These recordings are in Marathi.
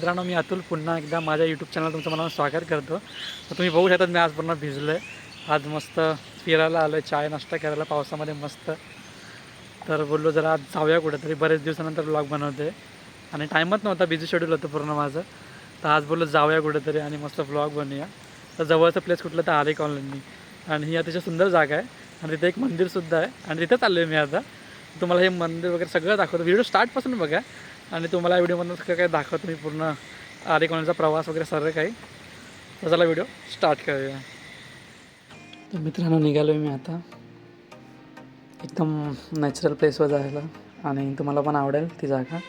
मित्रांनो, मी अतुल पुन्हा एकदा माझ्या यूट्यूब चॅनल तुमचं मनापासून स्वागत करतो. तर तुम्ही बघू शकता मी आज पूर्ण भिजलो आहे. आज मस्त फिरायला आलो आहे, चाय नाश्ता करायला पावसामध्ये मस्त. तर बोललो जरा आज जाऊया कुठेतरी, बरेच दिवसानंतर ब्लॉग बनवते आणि टाईमच नव्हता, बिझी शेड्यूल होतं पूर्ण माझं. तर आज बोललो जाऊया कुठेतरी आणि मस्त ब्लॉग बनवूया. तर जवळचं प्लेस कुठलं तर आरे कॉलनी, आणि ही अतिशय सुंदर जागा आहे आणि तिथे एक मंदिरसुद्धा आहे आणि तिथे चाललो आहे मी आता. तुम्हाला हे मंदिर वगैरे सगळं दाखवतो, व्हिडिओ स्टार्टपासून बघा आणि तुम्हाला व्हिडिओमधून सगळं काही दाखवतो मी, पूर्ण आरे कॉलनीचा प्रवास वगैरे सर्व काही. तर चला व्हिडिओ स्टार्ट करूया. तर मित्रांनो, निघालो मी आता एकदम नॅचरल प्लेसवर जायला आणि तुम्हाला पण आवडेल ती जागा.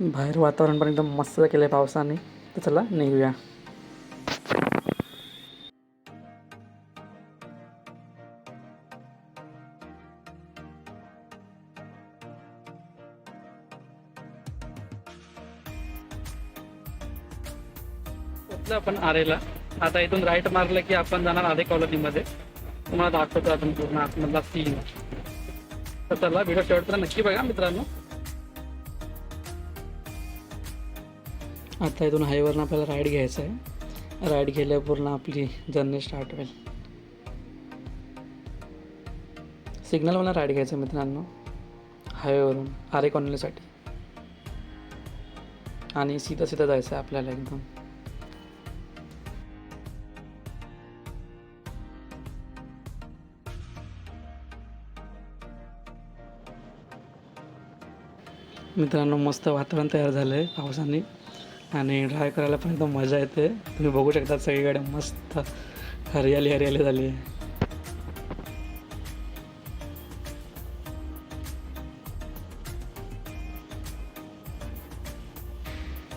बाहेर वातावरण पण एकदम मस्त केलं आहे पावसाने. तर चला निघूया. पोचलो आपण आरेला. आता इथून राईट मारलं की आपण जाणार आरे कॉलनीमध्ये. तुम्हाला दाखवतो आपण पूर्ण आतमधला सीन. तर चला व्हिडिओ शेवटपर्यंत नक्की बघा मित्रांनो. आता इथून हायवेवरनं आपल्याला राईड घ्यायचं आहे. राईड गेल्यावर पूर्ण आपली जर्नी स्टार्ट होईल. सिग्नलवाला राईड घ्यायचं आहे मित्रांनो, हायवेवरून आरे कॉलनीसाठी. आणि सीधा सीधा जायचं आहे आपल्याला एकदम. मित्रांनो, मस्त वातावरण तयार झालं आहे पावसाने आणि ड्राईव्ह करायला पण एकदम मजा येते. तुम्ही बघू शकता सगळीकडे मस्त हरियाली हरियाली झाली आहे.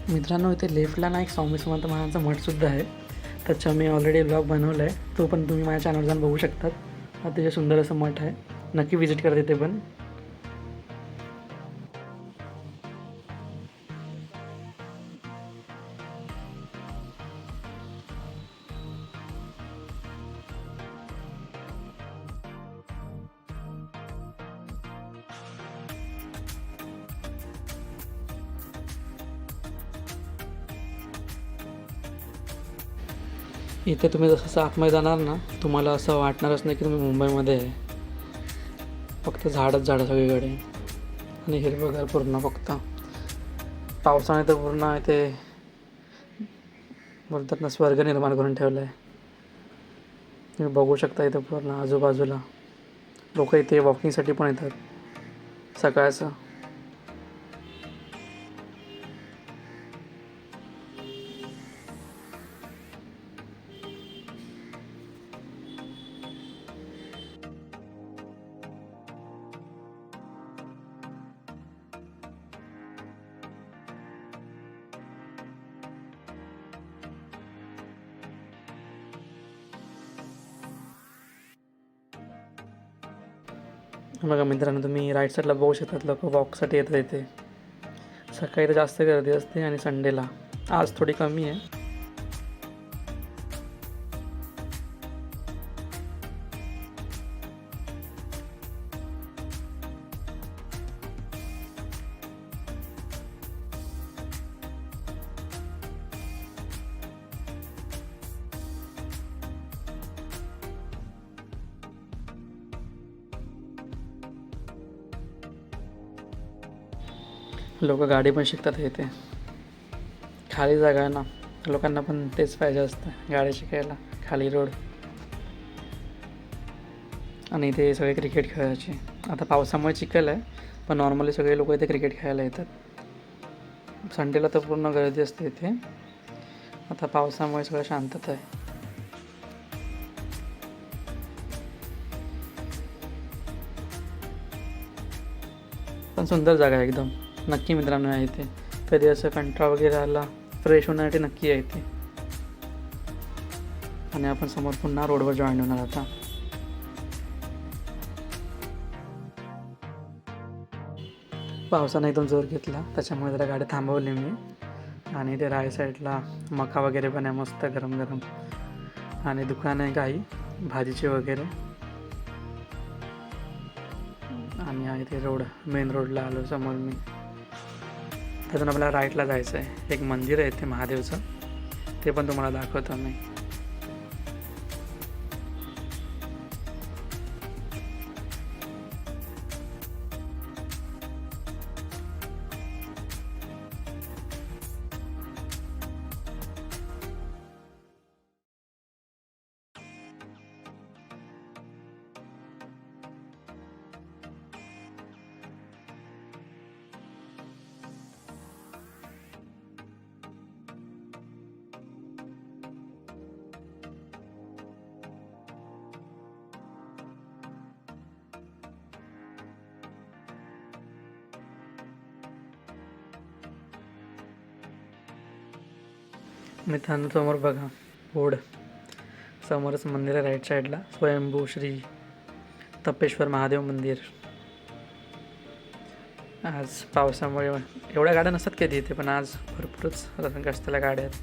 मित्रांनो, इथे लेफ्टला ना एक स्वामी समर्थ महाराजांचा मठसुद्धा आहे. त्याचा मी ऑलरेडी ब्लॉग बनवला आहे, तो पण तुम्ही माझ्या चॅनलवर जाऊन बघू शकतात. अतिशय सुंदर असं मठ आहे, नक्की विजिट करा तिथे पण. इथे तुम्ही जसं आतमध्ये जाणार ना, तुम्हाला असं वाटणारच नाही की तुम्ही मुंबईमध्ये आहे. फक्त झाडच झाडं सगळीकडे आणि हिरवंगार पूर्ण. फक्त पावसाने तर पूर्ण इथे बोलतात ना, स्वर्ग निर्माण करून ठेवलं आहे. तुम्ही बघू शकता इथं पूर्ण आजूबाजूला लोक इथे वॉकिंगसाठी पण येतात सकाळचं. बघा मित्रांनो, तुम्ही राईट साईडला बघू शकतात लोक वॉकसाठी येतात इथे. सकाळी तर जास्त गर्दी असते आणि संडेला आज थोडी कमी आहे. लोक गाडी पण शिकतात इथे. खाली जागा आहे ना, लोकांना पण तेच पाहिजे असतं, गाडी शिकायला, खाली रोड. आणि इथे सगळे क्रिकेट खेळायचे. आता पावसामुळे चिखल आहे, पण नॉर्मली सगळे लोक इथे क्रिकेट खेळायला येतात. संडेला तर पूर्ण गर्दी असते इथे. आता पावसामुळे सगळं शांतता आहे. पण सुंदर जागा आहे एकदम. नक्की मित्रांनो आहे इथे. कधी असं कंटाळा वगैरे आला, फ्रेश होण्यासाठी नक्की आहे इथे. आणि आपण समोर पुन्हा रोडवर जॉईन होणार आता. पावसाने एकदम जोर घेतला, त्याच्यामुळे जरा गाडी थांबवली मी. आणि ते राईट साईडला मका वगैरे पण आहे मस्त गरम गरम. आणि दुकान आहे काही भाजीचे वगैरे. आणि आहे ते रोड, मेन रोडला आलो समोर मी. त्यातून आपल्याला राईटला जायचं आहे. एक मंदिर आहे ते महादेवचं, ते पण तुम्हाला दाखवतो मी. मित्रांनो समोर बघा बोर्ड, समोरच मंदिर आहे राईट साईडला, स्वयंभू श्री तपेश्वर महादेव मंदिर. आज पावसामुळे एवढ्या गाड्या नसतात कधी इथे, पण आज भरपूरच रस्त्याला गाड्या आहेत.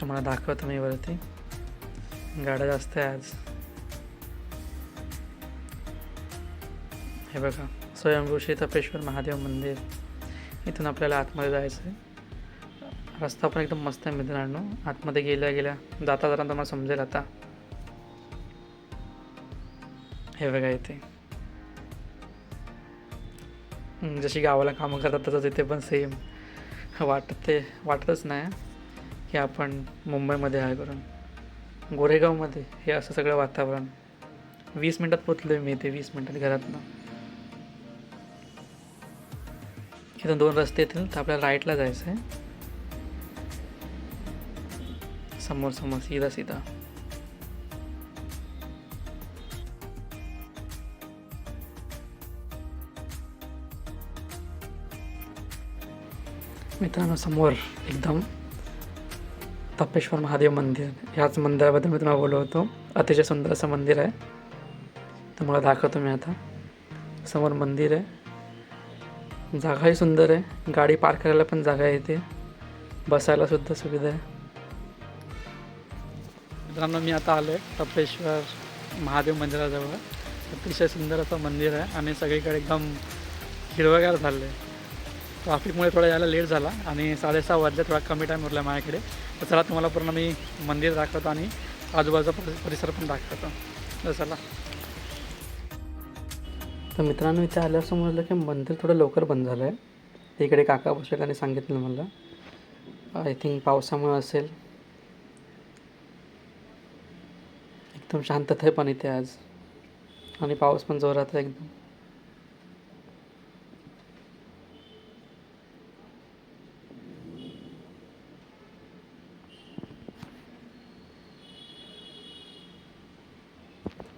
तुम्हाला दाखवतो मी वरती, गाड्या जास्त आहे आज. हे बघा स्वयंभू श्री तपेश्वर महादेव मंदिर. इथून आपल्याला आतमध्ये जायचं आहे. रस्ता पण एकदम मस्त आहे मित्रांनो. आतमध्ये गेल्या गेल्या जाता जरा तुम्हाला समजेल आता. हे बघा इथे जशी गावाला कामं करतात तसंच इथे पण सेम वाटतच नाही की आपण मुंबईमध्ये आहे करून. गोरेगावमध्ये हे असं सगळं वातावरण. 20 मिनटात पोचलो मी इथे, 20 मिनटात घरातनं. इथून 2 रस्ते येतील, तर आपल्याला राईटला जायचं आहे. समोर समोर सीधा सीधा. मित्रांनो समोर एकदम तपेश्वर महादेव मंदिर. ह्याच मंदिराबद्दल मी तुम्हाला बोललो होतो. अतिशय सुंदर असं मंदिर आहे. तुम्हाला दाखवतो मी आता. समोर मंदिर आहे, जागाही सुंदर आहे, गाडी पार्क करायला पण जागा आहे इथे, बसायला सुद्धा सुविधा आहे. मित्रांनो मी आता आलो आहे तपेश्वर महादेव मंदिराजवळ. अतिशय सुंदर असं मंदिर आहे आणि सगळीकडे एकदम हिरवगार झालं आहे. ट्रॅफिकमुळे थोडा यायला लेट झाला आणि 6:30 वाजले, थोडा कमी टाईम उरला माझ्याकडे. तर चला तुम्हाला पूर्ण मी मंदिर दाखवतो आणि आजूबाजूचा परिसर पण दाखवतो. तर चला. तर मित्रांनो इथे आल्यावर समजलं की मंदिर थोडं लवकर बंद झालं आहे. इकडे काका बसले, त्यांनी सांगितलं मला. आय थिंक पावसामुळे असेल. एकदम शांतता आहे पण इथे आज, आणि पाऊस पण जोरात आहे एकदम.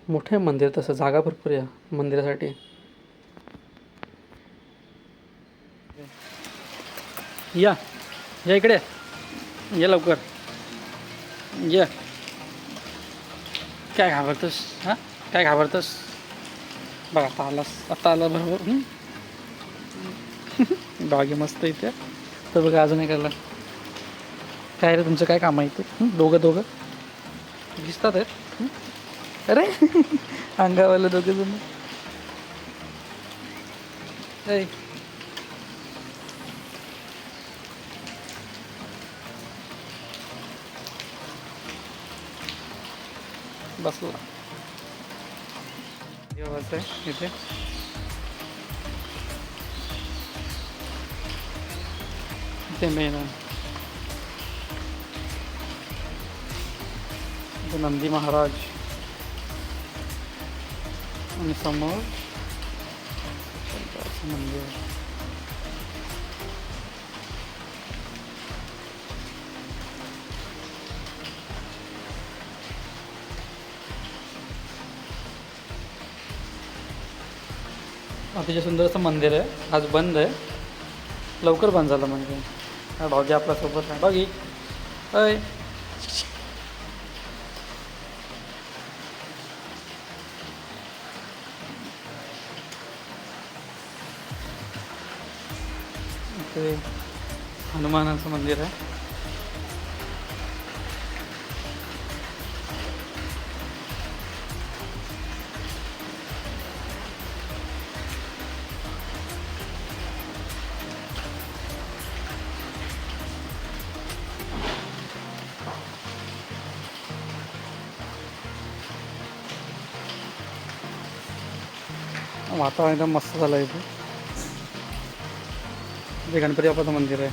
मोठं आहे मंदिर, तसं जागा भरपूर आहे मंदिरासाठी. या या इकडे ये लवकर ये. काय घाबरतोस? हां काय घाबरतोस? बघा आता आला बरोबर. डॉगी मस्त इथे. तर बघा अजून एक आला. काय रे तुमचं काय काम आहे इथे? दोघं दिसतात आहेत. अरे अंगावाला दोघे जण. बसला आहे इथे. इथे मेन नंदी महाराज आणि समोर मंदिर. अतिशय सुंदर असं मंदिर आहे. आज बंद आहे, लवकर बंद झालं म्हणजे. डॉगी आपल्यासोबत आहे. डॉगी अय इथे हनुमानाचं मंदिर आहे. वातावरण एकदम मस्त झालं इथे. इथे गणपती बाप्पाचं मंदिर आहे.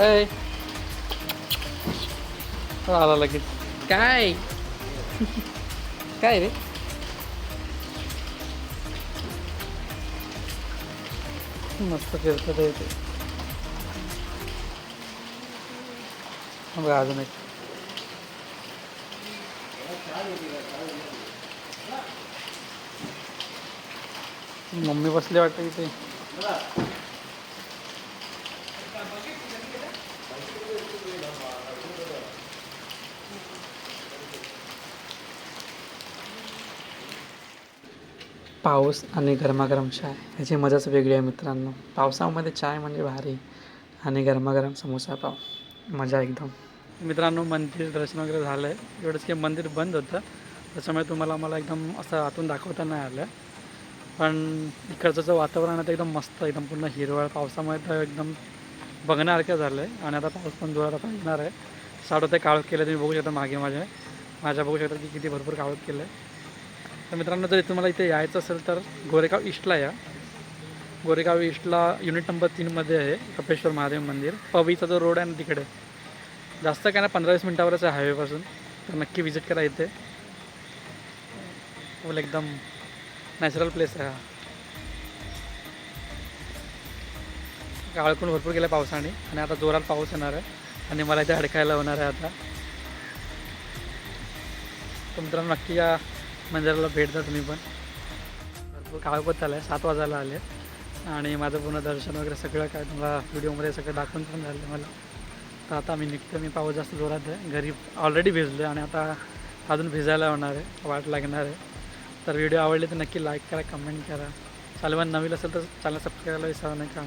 ऐ आला लगेच. काय काय रे? मस्त फिरतात इथे. बघा अजून एक. मम्मी बसली वाटतं इथे. पाऊस आणि गरमागरम चाय ह्याची मजाच वेगळी आहे मित्रांनो. पावसामध्ये चाय म्हणजे भारी आणि गरमागरम समोसा पाव मजा एकदम. मित्रांनो मंदिर दर्शन वगैरे झालं आहे. एवढंच की मंदिर बंद होतं त्याच्यामुळे तुम्हाला मला एकदम असं आतून दाखवता नाही आलं. पण इकडचं जो वातावरण आहे ते एकदम मस्त, एकदम पूर्ण हिरवळ. पावसामुळे तर एकदम बघण्यासारखं झालं आहे. आणि आता पाऊस पण जोरात आता येणार आहे. साडं ते काळोख केलं तुम्ही बघू शकता मागे माझ्या बघू शकता की किती भरपूर काळोख केलं आहे. तर मित्रांनो जर तुम्हाला इथे यायचं असेल तर गोरेगाव ईस्टला या. गोरेगाव ईस्टला युनिट नंबर 3मध्ये आहे कपेश्वर महादेव मंदिर. पवईचा जो रोड आहे ना तिकडे. जास्त काय ना 15-20 मिनटावरच आहे हायवेपासून. तर नक्की विजिट करा इथे. फुल एकदम नॅचरल प्लेस आहे हा. काळकून भरपूर गेल्या पावसाने आणि आता जोरात पाऊस येणार आहे आणि मला इथे अडकायला होणार आहे आता. तर मित्रांनो नक्की या मंदिराला भेट द्या तुम्ही पण. भरपूर काळपत झालं आहे. 7 वाजायला आले आणि माझं पूर्ण दर्शन वगैरे सगळं काय तुम्हाला व्हिडिओमध्ये सगळं दाखवून पण झालं मला. तर आता मी निघतो. मी पाऊस जास्त जोरात आहे. घरी ऑलरेडी भिजलो आणि आता अजून भिजायला होणार आहे. वाट लागणार आहे. तर व्हिडिओ आवडले तर नक्की लाईक करा, कमेंट करा. चॅनल नवीन असेल तर चॅनल सबस्क्राईब करायला विसरू नका.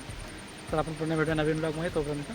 तर आपण पुन्हा भेटूया नवीन ब्लॉगमध्ये. तोपर्यंत